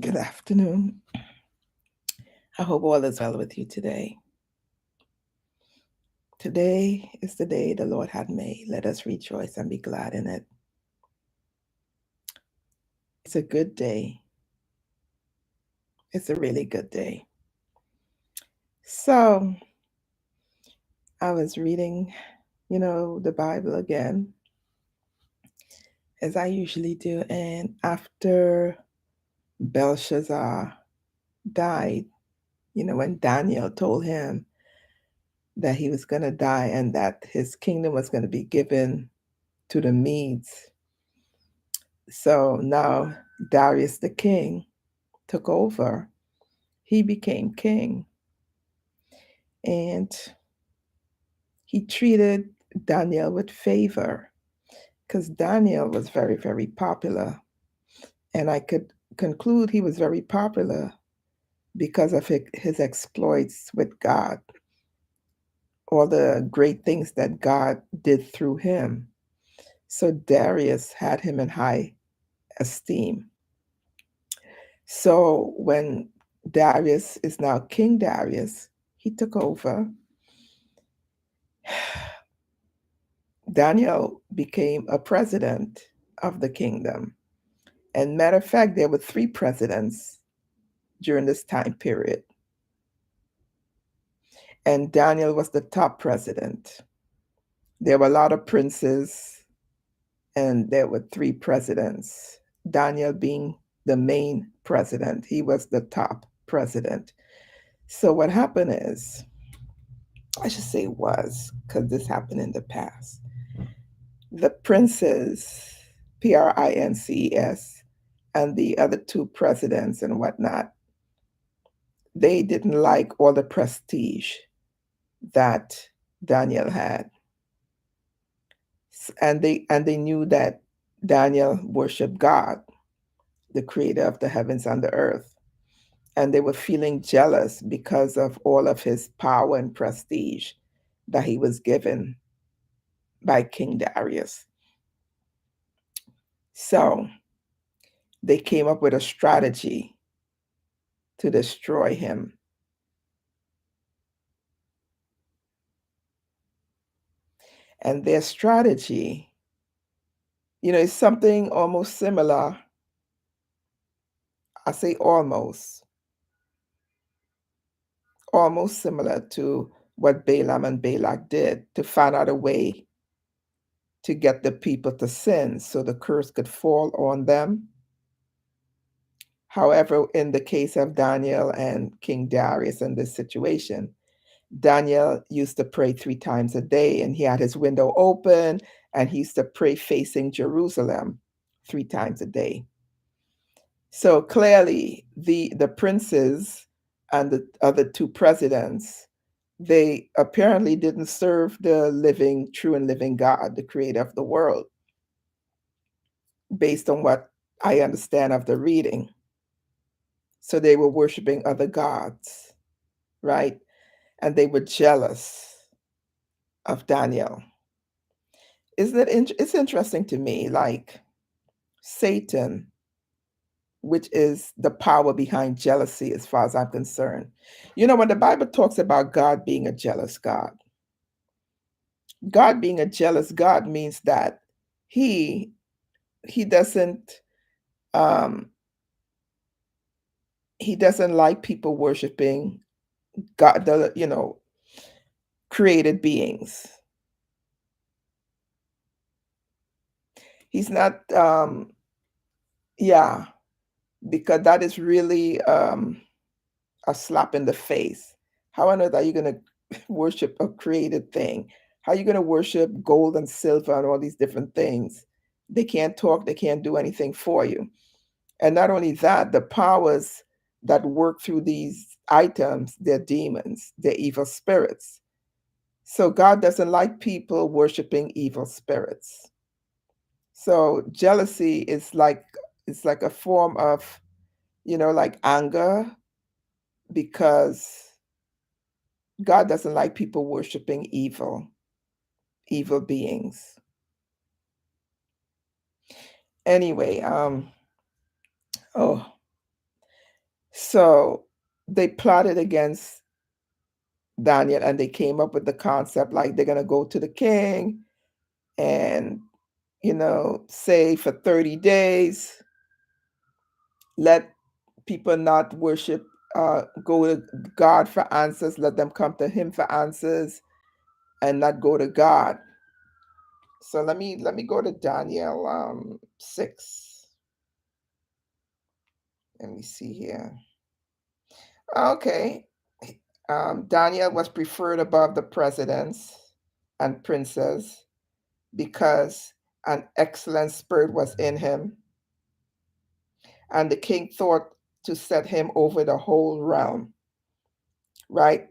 Good afternoon. I hope all is well with you today. Today is the day the Lord had made. Let us rejoice and be glad in it. It's a good day. It's a really good day. So, I was reading, the Bible again, as I usually do. And after Belshazzar died, when Daniel told him that he was going to die and that his kingdom was going to be given to the Medes. So now Darius the king took over. He became king and he treated Daniel with favor because Daniel was very, very popular. And I could conclude he was very popular because of his exploits with God, all the great things that God did through him. So Darius had him in high esteem. So when Darius is now King Darius, he took over. Daniel became a president of the kingdom. And matter of fact, there were three presidents during this time period. And Daniel was the top president. There were a lot of princes, and there were three presidents. Daniel being the main president, he was the top president. So what happened is, I should say was, because this happened in the past. The princes, Princes, and the other two presidents and whatnot, they didn't like all the prestige that Daniel had. And they knew that Daniel worshiped God, the creator of the heavens and the earth. And they were feeling jealous because of all of his power and prestige that he was given by King Darius. So they came up with a strategy to destroy him. And their strategy, is something almost similar. I say almost similar to what Balaam and Balak did to find out a way to get the people to sin so the curse could fall on them. However, in the case of Daniel and King Darius in this situation, Daniel used to pray 3 times a day and he had his window open and he used to pray facing Jerusalem 3 times a day. So clearly, the princes and the other two presidents, they apparently didn't serve the living, true and living God, the creator of the world, based on what I understand of the reading. So they were worshiping other gods, right? And they were jealous of Daniel. It's interesting to me, like Satan, which is the power behind jealousy, as far as I'm concerned. When the Bible talks about God being a jealous God being a jealous God means that he he doesn't um he doesn't like people worshiping God, the created beings. He's not yeah, because that is really a slap in the face. How on earth are you going to worship a created thing? How are you going to worship gold and silver and all these different things? They can't talk, they can't do anything for you. And not only that, the powers that work through these items, they're demons, they're evil spirits. So God doesn't like people worshiping evil spirits. So jealousy is like it's like a form of, like anger, because God doesn't like people worshiping evil beings. Anyway, oh, So they plotted against Daniel and they came up with the concept like they're going to go to the king and, say for 30 days, let people not worship, go to God for answers, let them come to him for answers and not go to God. So let me go to Daniel 6. Let me see here. Okay. Daniel was preferred above the presidents and princes because an excellent spirit was in him, and the king thought to set him over the whole realm, right?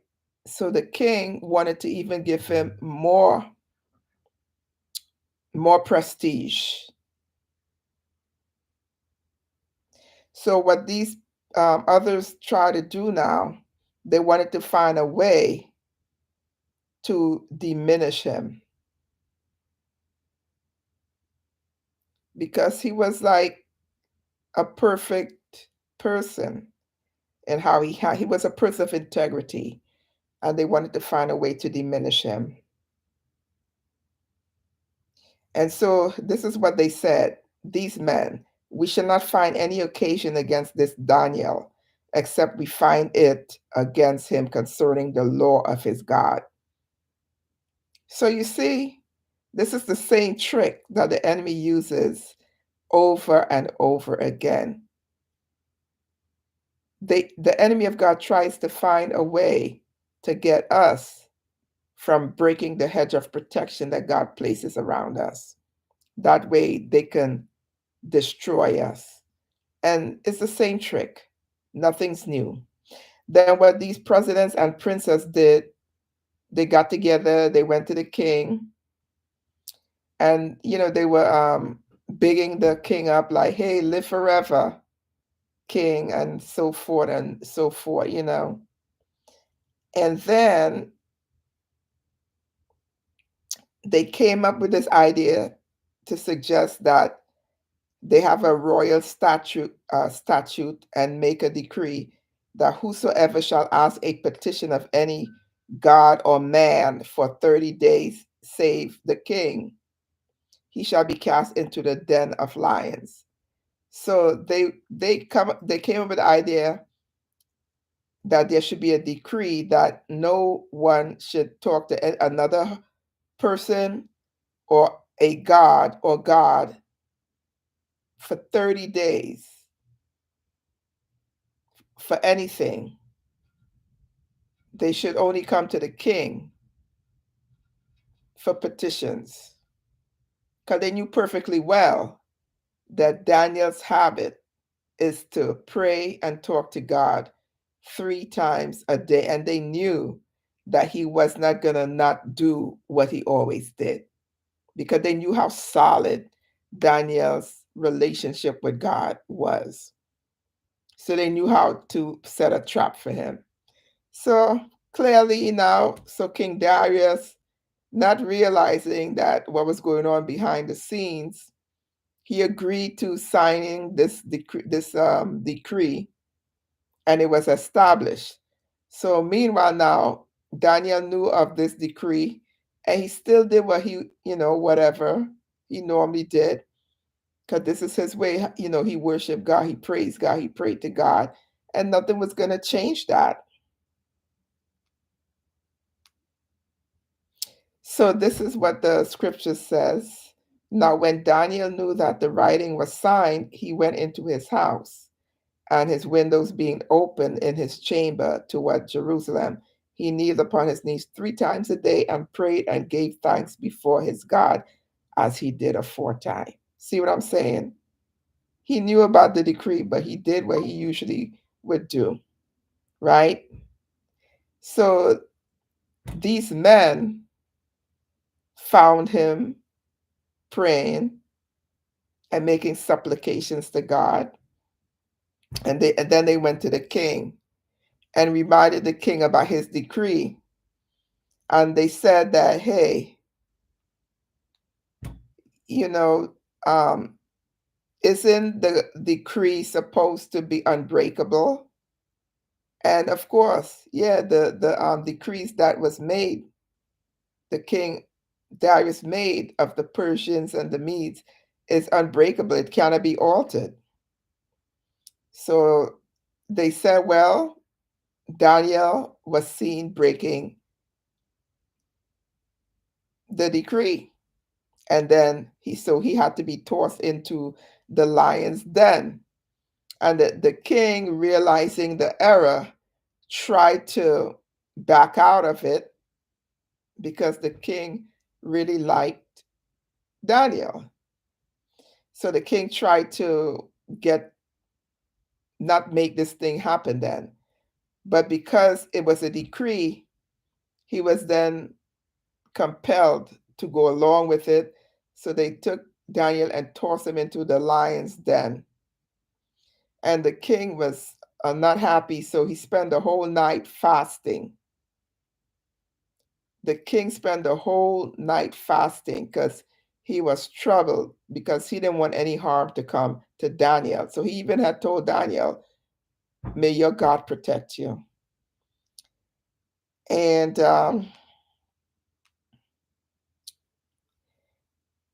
So the king wanted to even give him more prestige. So what these others try to do now, they wanted to find a way to diminish him because he was like a perfect person and how he was a person of integrity, and they wanted to find a way to diminish him. And so this is what they said, these men, we shall not find any occasion against this Daniel, except we find it against him concerning the law of his God. So you see, this is the same trick that the enemy uses over and over again. The enemy of God tries to find a way to get us from breaking the hedge of protection that God places around us. That way they can destroy us. And it's the same trick. Nothing's new. Then what these presidents and princes did, they got together, they went to the king, and they were bigging the king up like, hey, live forever, king, and so forth and so forth. And then they came up with this idea to suggest that they have a royal statute and make a decree that whosoever shall ask a petition of any god or man for 30 days, save the king, he shall be cast into the den of lions. So they came up with the idea that there should be a decree that no one should talk to another person or a god or God for 30 days for anything. They should only come to the king for petitions because they knew perfectly well that Daniel's habit is to pray and talk to God 3 times a day. And they knew that he was not going to not do what he always did because they knew how solid Daniel's relationship with God was. So they knew how to set a trap for him. So clearly now, so King Darius, not realizing that what was going on behind the scenes, he agreed to signing this decree, and it was established. So meanwhile, now Daniel knew of this decree, and he still did what whatever he normally did, because this is his way. He worshiped God, he praised God, he prayed to God, and nothing was going to change that. So this is what the scripture says. Now, when Daniel knew that the writing was signed, he went into his house, and his windows being open in his chamber toward Jerusalem, he kneeled upon his knees 3 times a day and prayed and gave thanks before his God as he did aforetime. See what I'm saying? He knew about the decree, but he did what he usually would do, right? So these men found him praying and making supplications to God. And then they went to the king and reminded the king about his decree. And they said that, hey, you know, um, isn't the decree supposed to be unbreakable? And of course, yeah, the decrees that was made, the king Darius made of the Persians and the Medes is unbreakable. It cannot be altered. So they said, well, Daniel was seen breaking the decree. And then he had to be tossed into the lion's den. And the king, realizing the error, tried to back out of it because the king really liked Daniel. So the king tried to get not make this thing happen then. But because it was a decree, he was then compelled to go along with it. So they took Daniel and tossed him into the lion's den. And the king was not happy, so he spent the whole night fasting. The king spent the whole night fasting because he was troubled because he didn't want any harm to come to Daniel. So he even had told Daniel, may your God protect you. And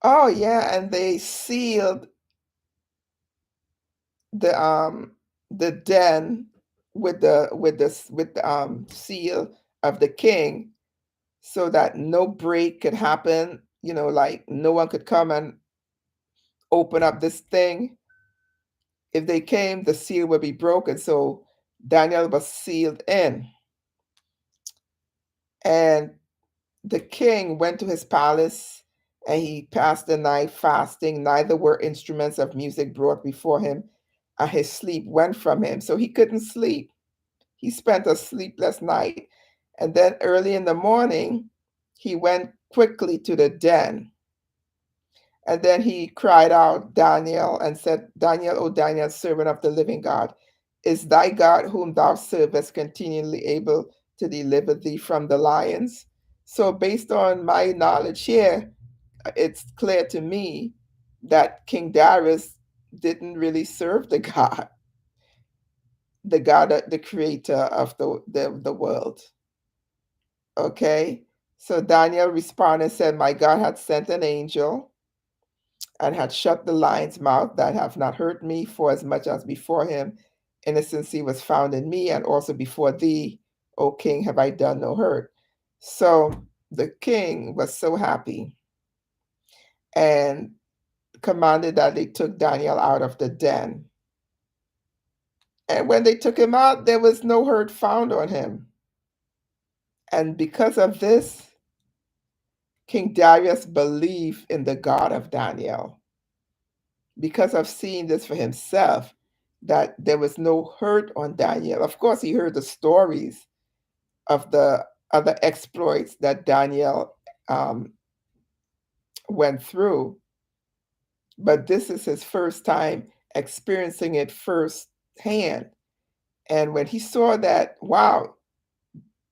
oh yeah, and they sealed the um the den with the seal of the king so that no break could happen, like no one could come and open up this thing. If they came, the seal would be broken. So Daniel was sealed in. And the king went to his palace and he passed the night fasting. Neither were instruments of music brought before him, and his sleep went from him. So he couldn't sleep. He spent a sleepless night. And then early in the morning, he went quickly to the den. And then he cried out, Daniel, and said, Daniel, O Daniel, servant of the living God, is thy God whom thou servest continually able to deliver thee from the lions? So, based on my knowledge here, it's clear to me that King Darius didn't really serve the God, the creator of the world. Okay? So Daniel responded and said, my God had sent an angel and had shut the lion's mouth that have not hurt me, for as much as before him innocency was found in me, and also before thee, O king, have I done no hurt. So the king was so happy and commanded that they took Daniel out of the den. And when they took him out, there was no hurt found on him. And because of this, King Darius believed in the God of Daniel. Because of seeing this for himself, that there was no hurt on Daniel. Of course, he heard the stories of the other exploits that Daniel um, went through, but this is his first time experiencing it firsthand. And when he saw that, wow,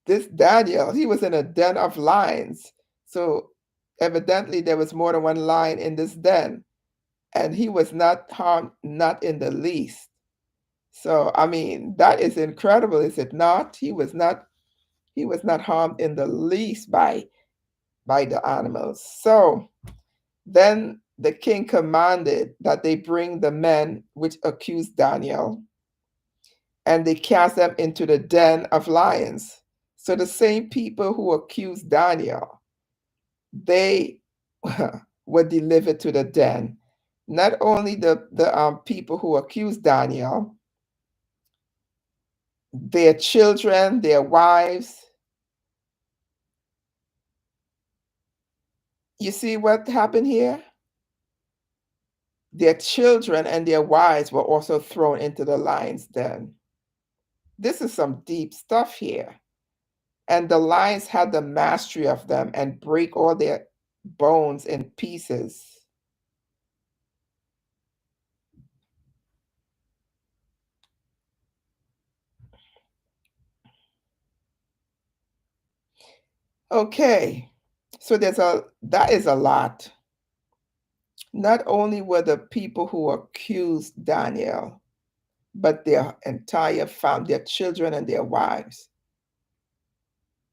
this Daniel, he was in a den of lions. So evidently there was more than one lion in this den, and he was not harmed, not in the least. So I mean, that is incredible, is it not? He was not harmed in the least by the animals. So then the king commanded that they bring the men which accused Daniel, and they cast them into the den of lions. So the same people who accused Daniel, they were delivered to the den. Not only the people who accused Daniel, their children, their wives. You see what happened here? Their children and their wives were also thrown into the lion's den. This is some deep stuff here. And the lions had the mastery of them and break all their bones in pieces. Okay, so that is a lot. Not only were the people who accused Daniel but their entire family, their children and their wives,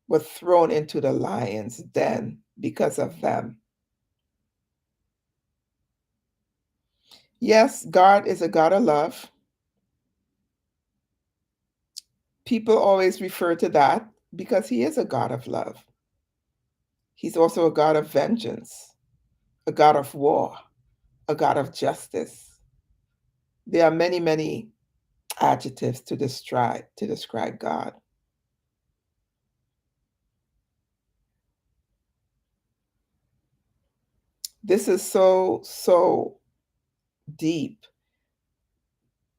were thrown into the lion's den because of them. Yes, God is a God of love. People always refer to that because he is a God of love. He's also a God of vengeance, a God of war, a God of justice. There are many, many adjectives to describe God. This is so deep.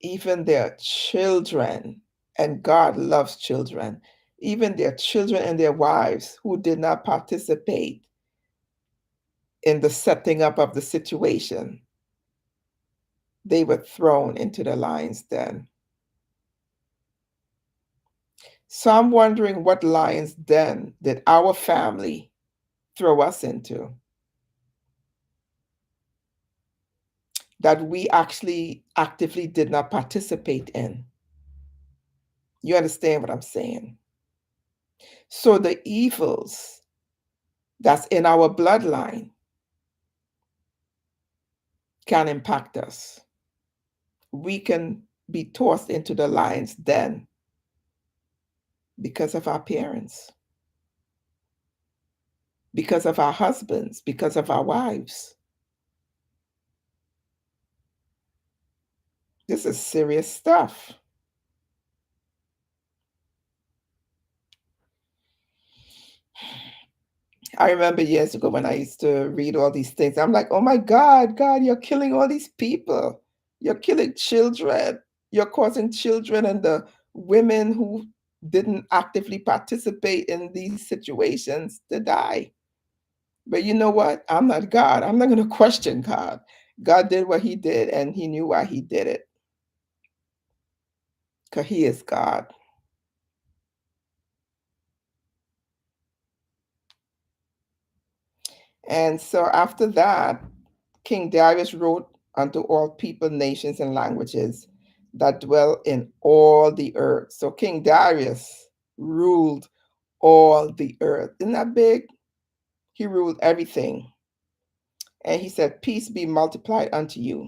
Even their children, and God loves children, even their children and their wives who did not participate in the setting up of the situation, they were thrown into the lion's den. So I'm wondering what lion's den did our family throw us into that we actually actively did not participate in. You understand what I'm saying? So the evils that's in our bloodline can impact us. We can be tossed into the lion's den because of our parents, because of our husbands, because of our wives. This is serious stuff. I remember years ago when I used to read all these things. I'm like, oh my God, God, you're killing all these people. You're killing children. You're causing children and the women who didn't actively participate in these situations to die. But you know what? I'm not God. I'm not going to question God. God did what he did and he knew why he did it because he is God. And so after that, King Darius wrote unto all people, nations, and languages that dwell in all the earth. So King Darius ruled all the earth. Isn't that big? He ruled everything. And he said, peace be multiplied unto you.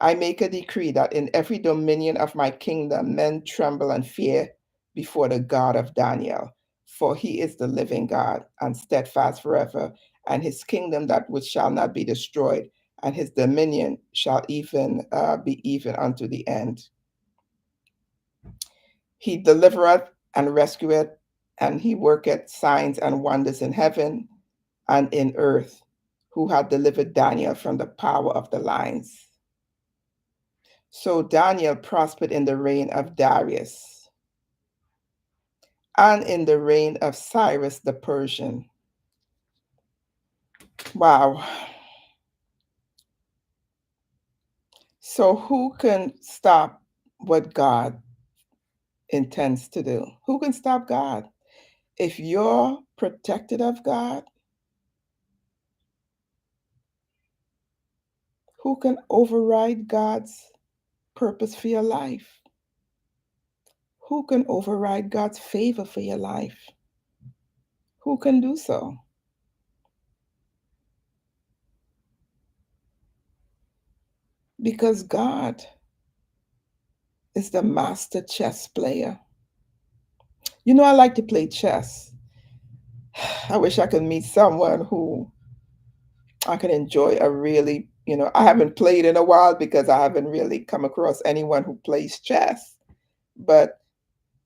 I make a decree that in every dominion of my kingdom men tremble and fear before the God of Daniel, for he is the living God and steadfast forever, and his kingdom that which shall not be destroyed, and his dominion shall even be even unto the end. He delivereth and rescueth, and he worketh signs and wonders in heaven and in earth, who had delivered Daniel from the power of the lions. So Daniel prospered in the reign of Darius and in the reign of Cyrus the Persian. Wow. So who can stop what God intends to do? Who can stop God? If you're protected of God, who can override God's purpose for your life? Who can override God's favor for your life? Who can do so? Because God is the master chess player. You know, I like to play chess. I wish I could meet someone who I can enjoy a really, I haven't played in a while because I haven't really come across anyone who plays chess. But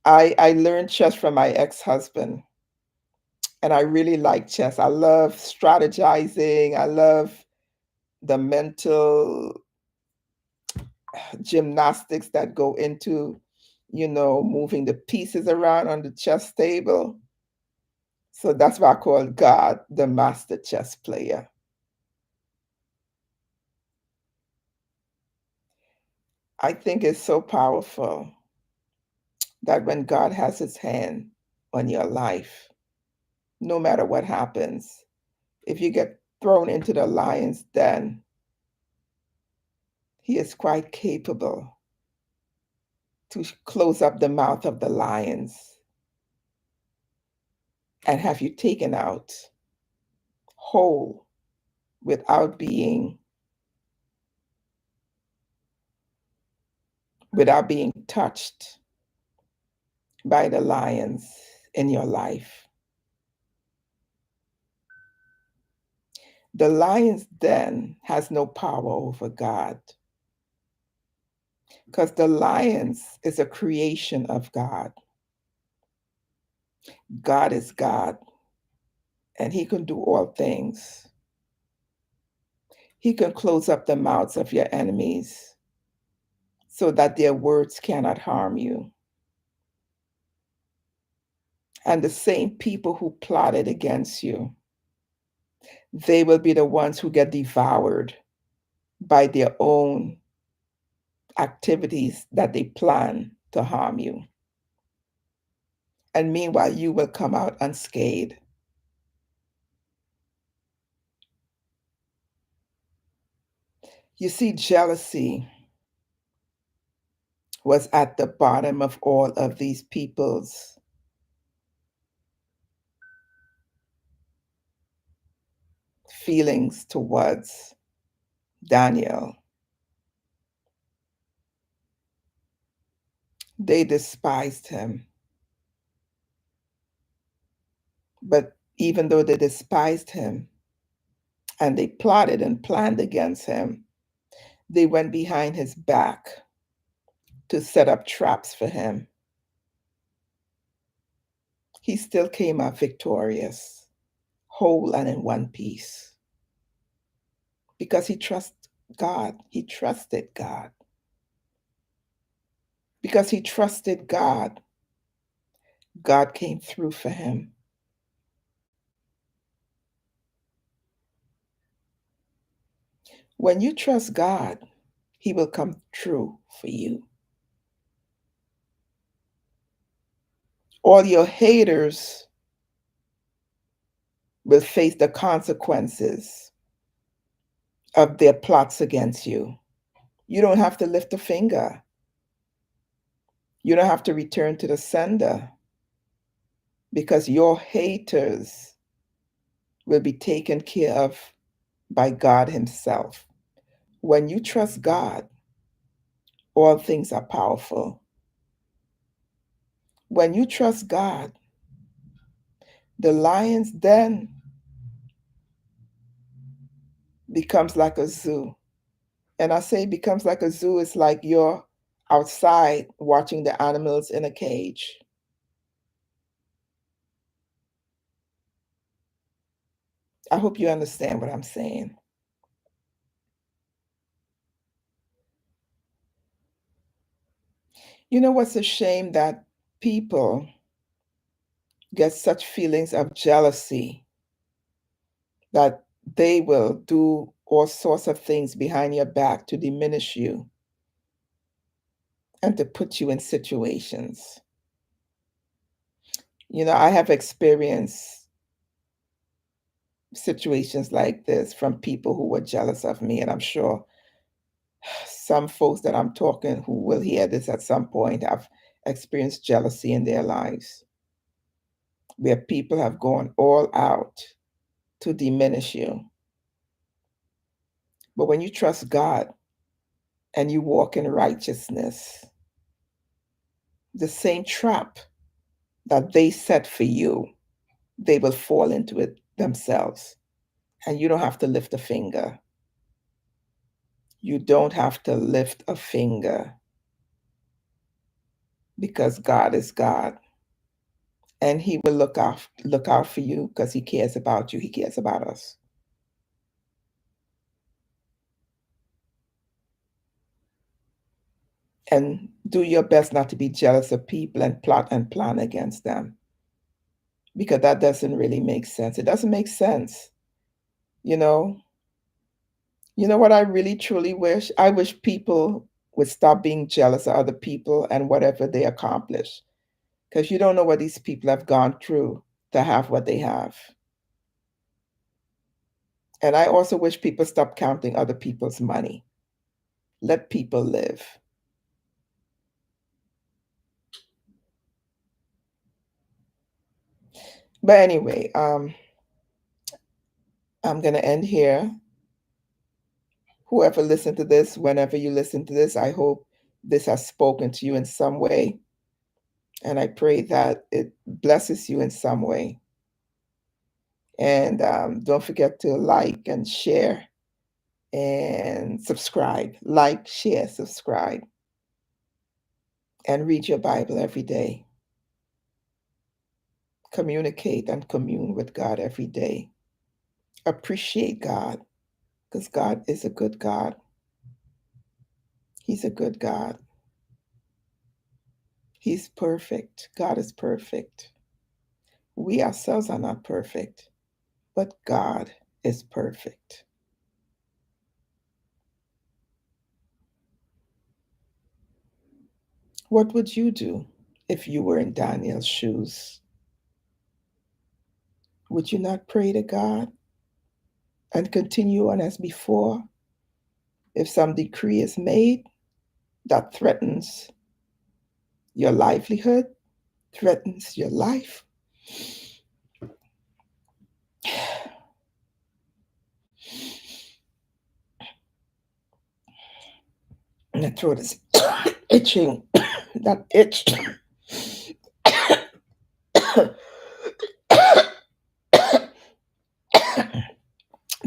I learned chess from my ex-husband, and I really like chess. I love strategizing. I love the mental gymnastics that go into, moving the pieces around on the chess table. So that's why I call God the master chess player. I think it's so powerful that when God has his hand on your life, no matter what happens, if you get thrown into the lion's den, he is quite capable to close up the mouth of the lions and have you taken out whole without being touched by the lions in your life. The lion's den has no power over God because the lions is a creation of God. God is God and he can do all things. He can close up the mouths of your enemies so that their words cannot harm you. And the same people who plotted against you, they will be the ones who get devoured by their own activities that they plan to harm you. And meanwhile, you will come out unscathed. You see, jealousy was at the bottom of all of these people's feelings towards Daniel. They despised him. But even though they despised him and they plotted and planned against him, they went behind his back to set up traps for him. He still came out victorious, whole and in one piece, because he trusted God. He trusted God. Because he trusted God, God came through for him. When you trust God, he will come true for you. All your haters will face the consequences of their plots against you. You don't have to lift a finger. You don't have to return to the sender because your haters will be taken care of by God himself. When you trust God, all things are powerful. When you trust God, the lion's den becomes like a zoo. And I say becomes like a zoo, it's like you're outside watching the animals in a cage. I hope you understand what I'm saying. You know what's a shame that people get such feelings of jealousy that they will do all sorts of things behind your back to diminish you and to put you in situations. You know, I have experienced situations like this from people who were jealous of me, and I'm sure some folks that I'm talking who will hear this at some point have experienced jealousy in their lives, where people have gone all out to diminish you. But when you trust God and you walk in righteousness, the same trap that they set for you, they will fall into it themselves. And you don't have to lift a finger. You don't have to lift a finger because God is God. And he will look out for you because he cares about you. He cares about us. And do your best not to be jealous of people and plot and plan against them because that doesn't really make sense. It doesn't make sense. You know, you know what I really truly wish? I wish people would stop being jealous of other people and whatever they accomplish because you don't know what these people have gone through to have what they have. And I also wish people stop counting other people's money. Let people live. But anyway, I'm going to end here. Whoever listened to this, whenever you listen to this, I hope this has spoken to you in some way. And I pray that it blesses you in some way. And don't forget to like and share and subscribe. Like, share, subscribe, and read your Bible every day. Communicate and commune with God every day. Appreciate God because God is a good God. He's a good God. He's perfect. God is perfect. We ourselves are not perfect, but God is perfect. What would you do if you were in Daniel's shoes? Would you not pray to God and continue on as before? If some decree is made that threatens your livelihood, threatens your life, my throat is itching. That itch.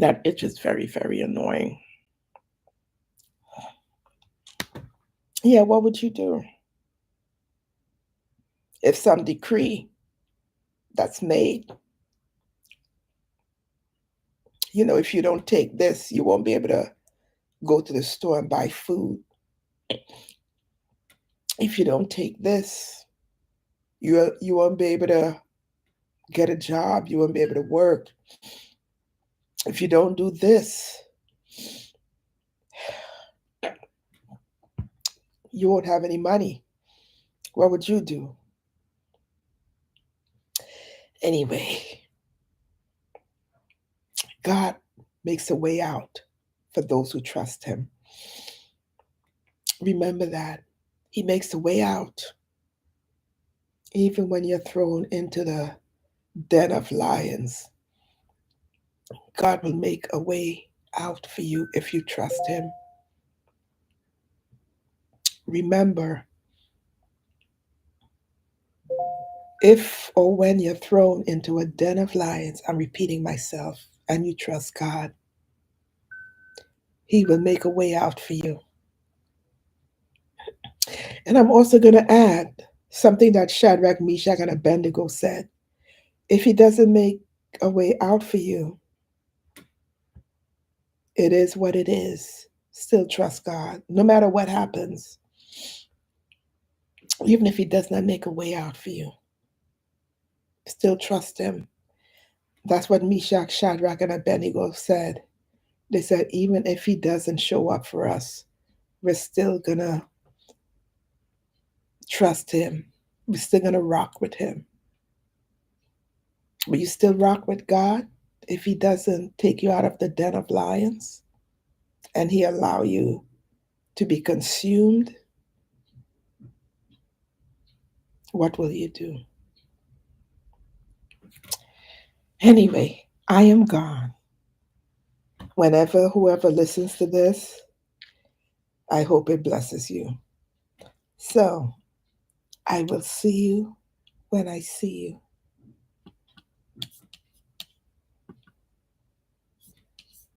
That itch is very, very annoying. Yeah, what would you do if some decree that's made, if you don't take this, you won't be able to go to the store and buy food. If you don't take this, you won't be able to get a job. You won't be able to work. If you don't do this, you won't have any money. What would you do? Anyway, God makes a way out for those who trust Him. Remember that. He makes a way out. Even when you're thrown into the den of lions, God will make a way out for you if you trust Him. Remember, if or when you're thrown into a den of lions, I'm repeating myself, and you trust God, He will make a way out for you. And I'm also going to add something that Shadrach, Meshach, and Abednego said. If He doesn't make a way out for you, it is what it is. Still trust God, no matter what happens. Even if He does not make a way out for you, still trust Him. That's what Meshach, Shadrach, and Abednego said. They said, even if He doesn't show up for us, we're still going to trust Him. We're still going to rock with Him. Will you still rock with God if He doesn't take you out of the den of lions and He allow you to be consumed? What will you do? Anyway, I am gone. Whenever whoever listens to this, I hope it blesses you. So I will see you when I see you.